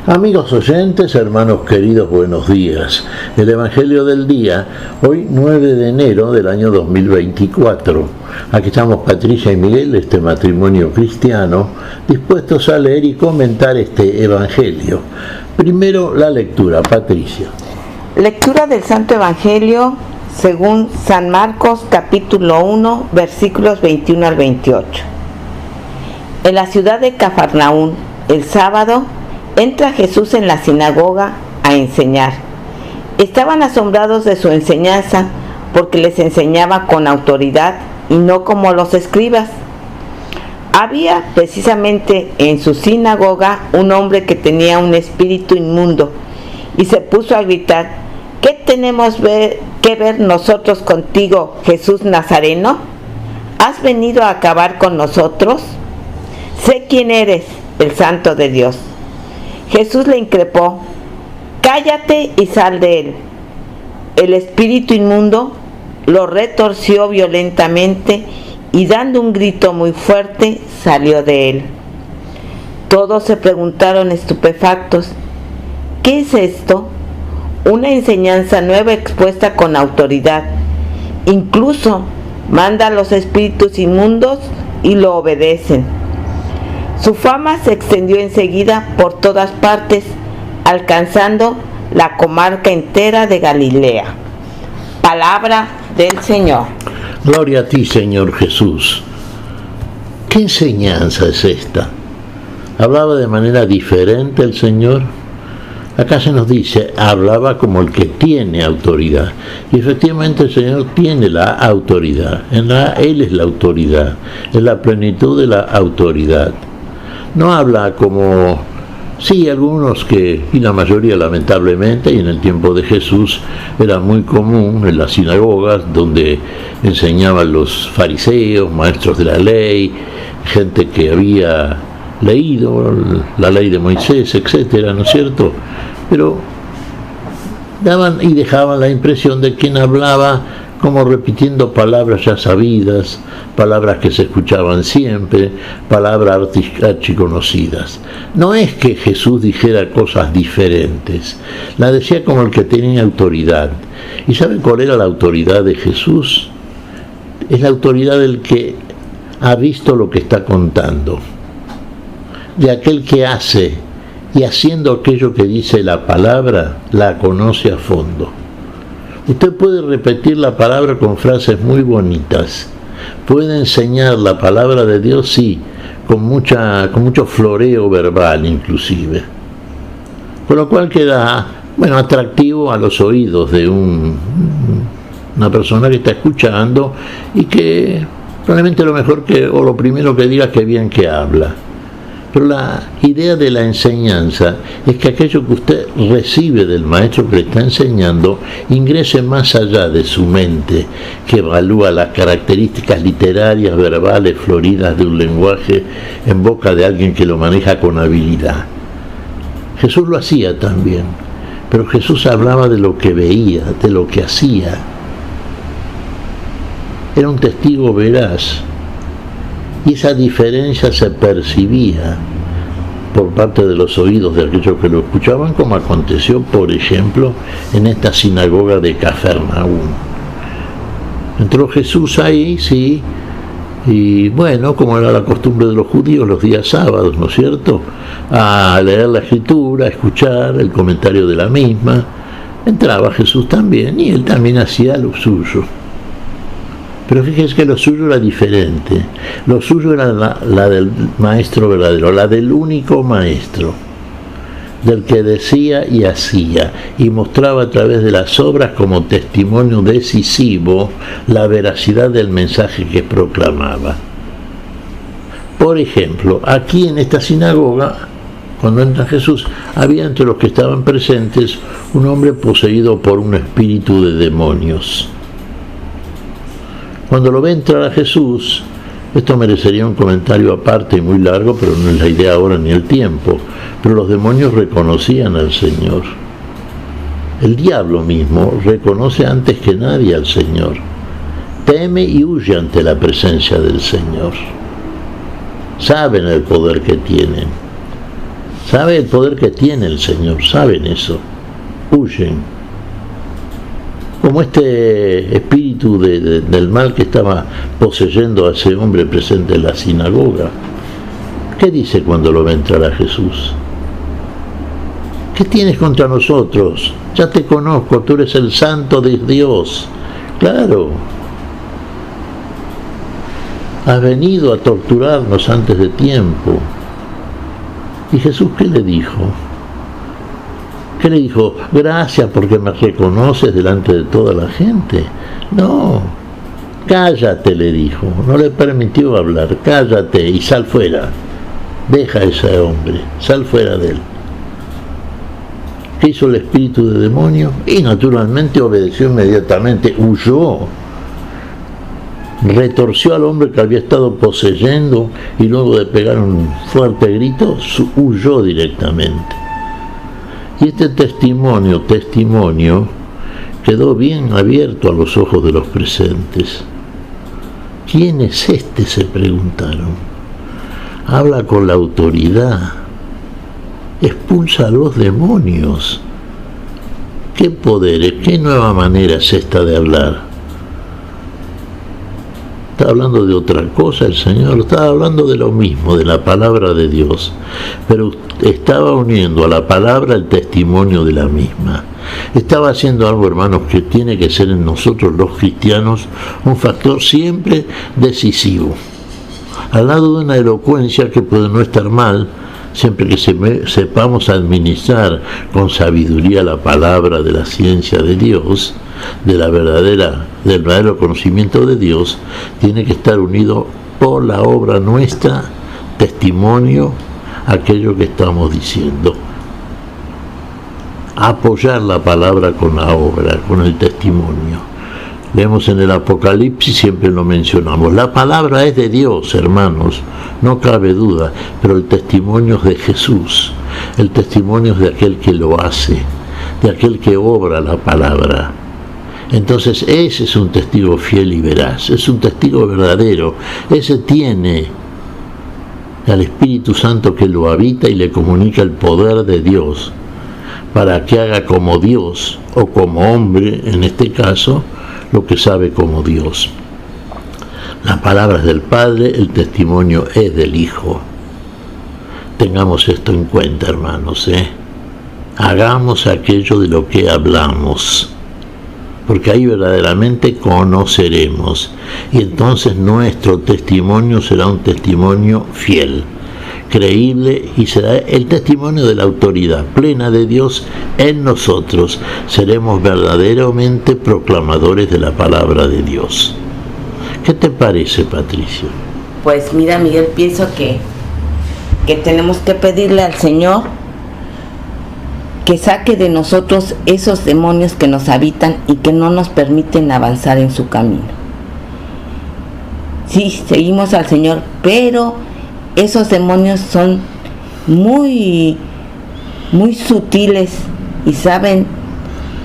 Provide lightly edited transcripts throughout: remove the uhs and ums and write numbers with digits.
Amigos oyentes, hermanos queridos, buenos días. El Evangelio del día, hoy 9 de enero del año 2024. Aquí estamos Patricia y Miguel, este matrimonio cristiano, dispuestos a leer y comentar este Evangelio. Primero la lectura, Patricia. Lectura del Santo Evangelio según San Marcos, capítulo 1, versículos 21 al 28. En la ciudad de Cafarnaún, el sábado, entra Jesús en la sinagoga a enseñar. Estaban asombrados de su enseñanza porque les enseñaba con autoridad y no como los escribas. Había precisamente en su sinagoga un hombre que tenía un espíritu inmundo y se puso a gritar: ¿qué tenemos que ver nosotros contigo, Jesús Nazareno? ¿Has venido a acabar con nosotros? Sé quién eres, el Santo de Dios. Jesús le increpó: cállate y sal de él. El espíritu inmundo lo retorció violentamente y dando un grito muy fuerte salió de él. Todos se preguntaron estupefactos: ¿qué es esto? Una enseñanza nueva expuesta con autoridad. Incluso manda a los espíritus inmundos y lo obedecen. Su fama se extendió enseguida por todas partes, alcanzando la comarca entera de Galilea. Palabra del Señor. Gloria a ti, Señor Jesús. ¿Qué enseñanza es esta? ¿Hablaba de manera diferente el Señor? Acá se nos dice, hablaba como el que tiene autoridad. Y efectivamente el Señor tiene la autoridad. Él es la autoridad, es la plenitud de la autoridad. No habla como, sí, algunos y la mayoría lamentablemente, y en el tiempo de Jesús era muy común en las sinagogas donde enseñaban los fariseos, maestros de la ley, gente que había leído la ley de Moisés, etcétera, ¿no es cierto? Pero daban y dejaban la impresión de quien hablaba como repitiendo palabras ya sabidas, palabras que se escuchaban siempre, palabras archiconocidas. No es que Jesús dijera cosas diferentes, la decía como el que tenía autoridad. ¿Y saben cuál era la autoridad de Jesús? Es la autoridad del que ha visto lo que está contando, de aquel que hace y haciendo aquello que dice la palabra, la conoce a fondo. Usted puede repetir la palabra con frases muy bonitas, puede enseñar la palabra de Dios, sí, con mucho floreo verbal inclusive, con lo cual queda, atractivo a los oídos de una persona que está escuchando y que probablemente lo primero que diga es que bien que habla. Pero la idea de la enseñanza es que aquello que usted recibe del maestro que le está enseñando ingrese más allá de su mente, que evalúa las características literarias, verbales, floridas de un lenguaje en boca de alguien que lo maneja con habilidad. Jesús lo hacía también, pero Jesús hablaba de lo que veía, de lo que hacía. Era un testigo veraz. Y esa diferencia se percibía por parte de los oídos de aquellos que lo escuchaban, como aconteció, por ejemplo, en esta sinagoga de Cafarnaún. Entró Jesús ahí, sí, y como era la costumbre de los judíos los días sábados, ¿no es cierto?, a leer la Escritura, a escuchar el comentario de la misma. Entraba Jesús también, y él también hacía lo suyo. Pero fíjense que lo suyo era diferente. Lo suyo era la del maestro verdadero, la del único maestro, del que decía y hacía, y mostraba a través de las obras como testimonio decisivo la veracidad del mensaje que proclamaba. Por ejemplo, aquí en esta sinagoga, cuando entra Jesús, había entre los que estaban presentes un hombre poseído por un espíritu de demonios. Cuando lo ve entrar a Jesús, esto merecería un comentario aparte y muy largo, pero no es la idea ahora ni el tiempo, pero los demonios reconocían al Señor. El diablo mismo reconoce antes que nadie al Señor. Teme y huye ante la presencia del Señor. Saben el poder que tienen. Sabe el poder que tiene el Señor, saben eso, huyen. Como este espíritu del mal que estaba poseyendo a ese hombre presente en la sinagoga. ¿Qué dice cuando lo ve entrar a Jesús? ¿Qué tienes contra nosotros? Ya te conozco, tú eres el santo de Dios. Claro. Has venido a torturarnos antes de tiempo. ¿Y Jesús qué le dijo? ¿Qué le dijo? Gracias porque me reconoces delante de toda la gente. No, cállate, le dijo. No le permitió hablar. Cállate y sal fuera. Deja a ese hombre, sal fuera de él. ¿Qué hizo el espíritu de demonio? Y naturalmente obedeció inmediatamente, huyó. Retorció al hombre que había estado poseyendo y luego de pegar un fuerte grito, huyó directamente. Y este testimonio quedó bien abierto a los ojos de los presentes. ¿Quién es este?, se preguntaron. Habla con la autoridad, expulsa a los demonios. ¿Qué poderes, qué nueva manera es esta de hablar? ¿Está hablando de otra cosa el Señor? Estaba hablando de lo mismo, de la palabra de Dios, pero estaba uniendo a la palabra el testimonio de la misma. Estaba haciendo algo, hermanos, que tiene que ser en nosotros los cristianos un factor siempre decisivo. Al lado de una elocuencia que puede no estar mal, siempre que sepamos administrar con sabiduría la palabra de la ciencia de Dios, del verdadero conocimiento de Dios, tiene que estar unido por la obra nuestra, testimonio, aquello que estamos diciendo. Apoyar la palabra con la obra, con el testimonio. Leemos en el Apocalipsis, siempre lo mencionamos. La palabra es de Dios, hermanos, no cabe duda, pero el testimonio es de Jesús. El testimonio es de aquel que lo hace, de aquel que obra la palabra. Entonces ese es un testigo fiel y veraz, es un testigo verdadero. Ese tiene al Espíritu Santo que lo habita y le comunica el poder de Dios para que haga como Dios, o como hombre en este caso, lo que sabe como Dios. La palabra es del Padre, el testimonio es del Hijo. Tengamos esto en cuenta, hermanos, Hagamos aquello de lo que hablamos, porque ahí verdaderamente conoceremos, y entonces nuestro testimonio será un testimonio fiel, creíble, y será el testimonio de la autoridad plena de Dios en nosotros. Seremos verdaderamente proclamadores de la palabra de Dios. ¿Qué te parece, Patricia? Pues mira, Miguel, pienso que tenemos que pedirle al Señor que saque de nosotros esos demonios que nos habitan y que no nos permiten avanzar en su camino. Sí, seguimos al Señor, pero esos demonios son muy, muy sutiles y saben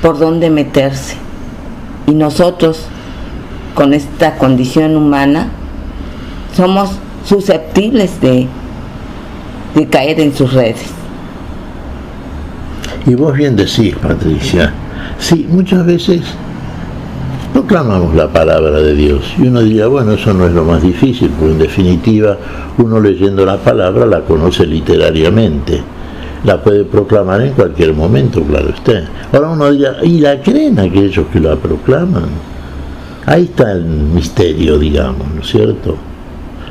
por dónde meterse. Y nosotros, con esta condición humana, somos susceptibles de caer en sus redes. Y vos bien decís, Patricia, sí, muchas veces proclamamos la palabra de Dios y uno diría, bueno, eso no es lo más difícil, porque en definitiva uno leyendo la palabra la conoce literariamente, la puede proclamar en cualquier momento, claro está. Ahora uno dirá, ¿y la creen aquellos que la proclaman? Ahí está el misterio, digamos, ¿no es cierto?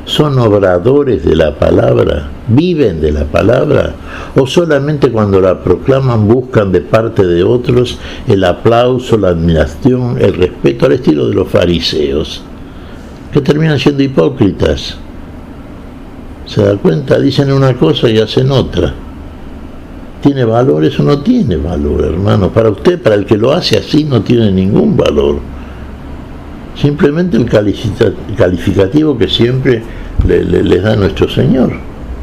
¿Son obradores de la palabra? ¿Viven de la palabra? ¿O solamente cuando la proclaman buscan de parte de otros el aplauso, la admiración, el respeto, al estilo de los fariseos, que terminan siendo hipócritas? ¿Se da cuenta? Dicen una cosa y hacen otra. ¿Tiene valor? Eso no tiene valor, hermano. Para usted, para el que lo hace así, no tiene ningún valor. Simplemente el calificativo que siempre les da nuestro Señor.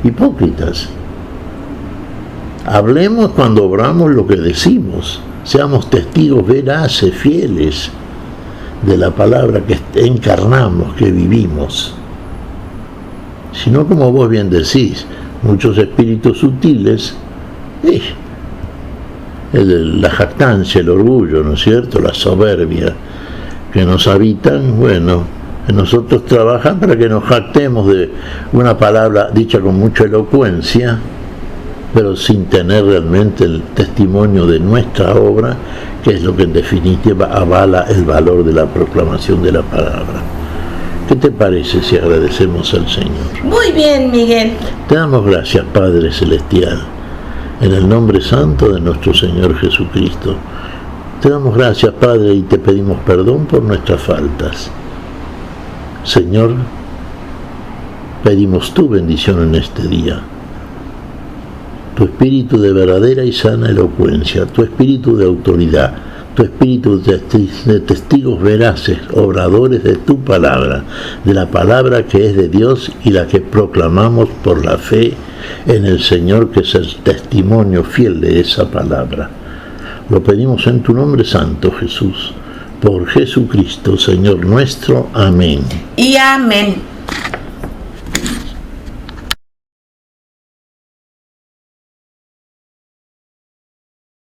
Hipócritas. Hablemos cuando obramos lo que decimos. Seamos testigos veraces, fieles de la palabra que encarnamos, que vivimos. Si no, como vos bien decís, muchos espíritus sutiles, la jactancia, el orgullo, ¿no es cierto?, la soberbia que nos habitan, bueno, en nosotros trabajan para que nos jactemos de una palabra dicha con mucha elocuencia, pero sin tener realmente el testimonio de nuestra obra, que es lo que en definitiva avala el valor de la proclamación de la palabra. ¿Qué te parece si agradecemos al Señor? Muy bien, Miguel. Te damos gracias, Padre Celestial, en el nombre santo de nuestro Señor Jesucristo. Te damos gracias, Padre, y te pedimos perdón por nuestras faltas. Señor, pedimos tu bendición en este día. Tu espíritu de verdadera y sana elocuencia, tu espíritu de autoridad, tu espíritu de testigos veraces, obradores de tu palabra, de la palabra que es de Dios y la que proclamamos por la fe en el Señor, que es el testimonio fiel de esa palabra. Lo pedimos en tu nombre santo, Jesús, por Jesucristo, Señor nuestro. Amén. Y amén.